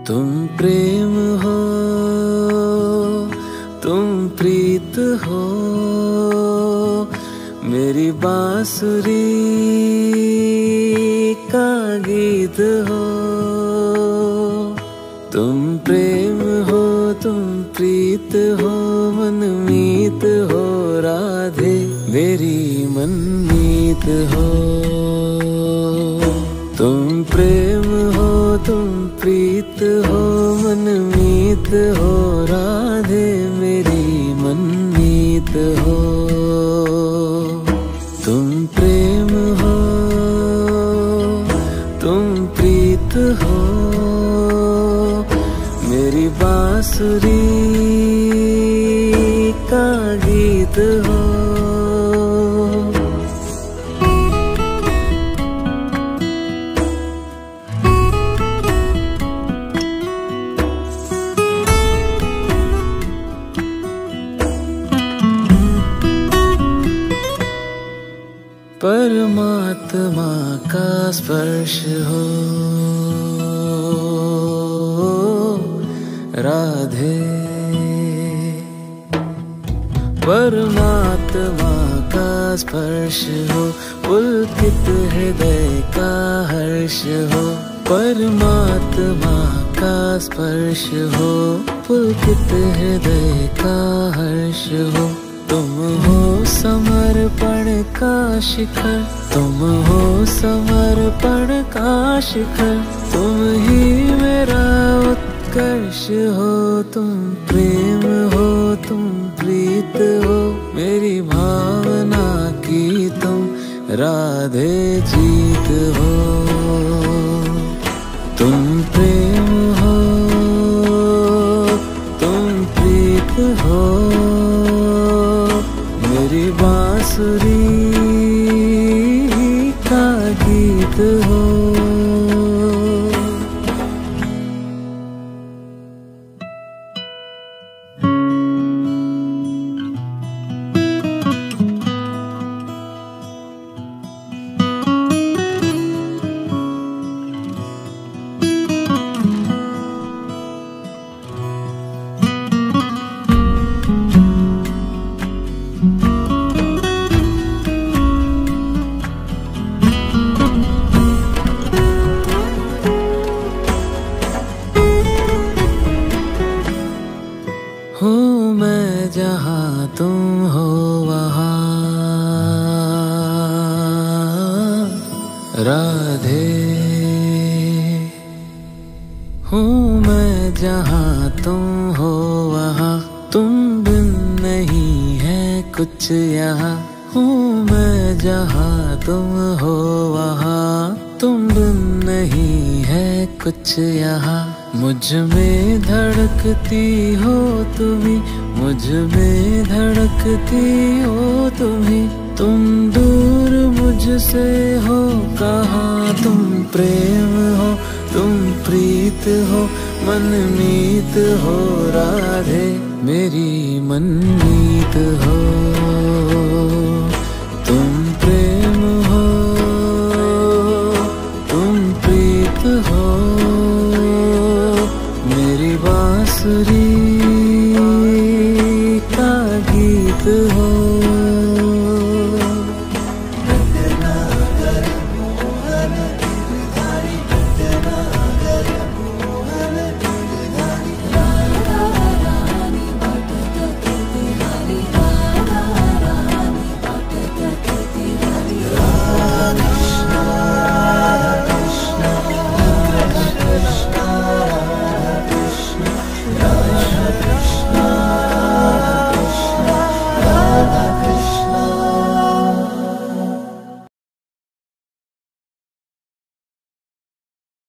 तुम प्रेम हो, तुम प्रीत हो, मेरी बांसुरी का गीत हो। तुम प्रेम हो, तुम प्रीत हो, मनमीत हो राधे, मेरी मनमीत हो। तुम प्रेम हो, तुम प्रीत हो, मनमीत हो राधे, मेरी मनमीत हो। तुम प्रेम हो, तुम प्रीत हो, मेरी बांसुरी का गीत हो। परमात्मा का स्पर्श हो राधे, परमात्मा का स्पर्श हो, पुलकित हृदय का हर्ष हो। परमात्मा का स्पर्श हो, पुलकित हृदय का हर्ष हो। तुम हो समर्पण का शिखर, तुम हो समर्पण का शिखर, तुम ही मेरा उत्कर्ष हो। तुम प्रेम हो, तुम प्रीत हो, मेरी भावना की तुम राधे जीत हो। तुम प्रेम हो, तुम प्रीत हो, मेरी बांसुरी का गीत हो। हूँ मैं जहाँ तुम हो वहाँ राधे, हूँ मैं जहाँ तुम हो वहाँ, तुम बिन नहीं है कुछ यहाँ। हूँ मैं जहाँ तुम हो वहाँ, तुम बिन नहीं है कुछ यहाँ। मुझ में धड़कती हो तुम्ही, मुझ में धड़कती हो तुम्ही, तुम दूर मुझसे हो कहाँ। तुम प्रेम हो, तुम प्रीत हो, मनमीत हो राधे, मेरी मनमीत हो। तुम प्रेम हो, तुम प्रीत हो, मेरी बांसुरी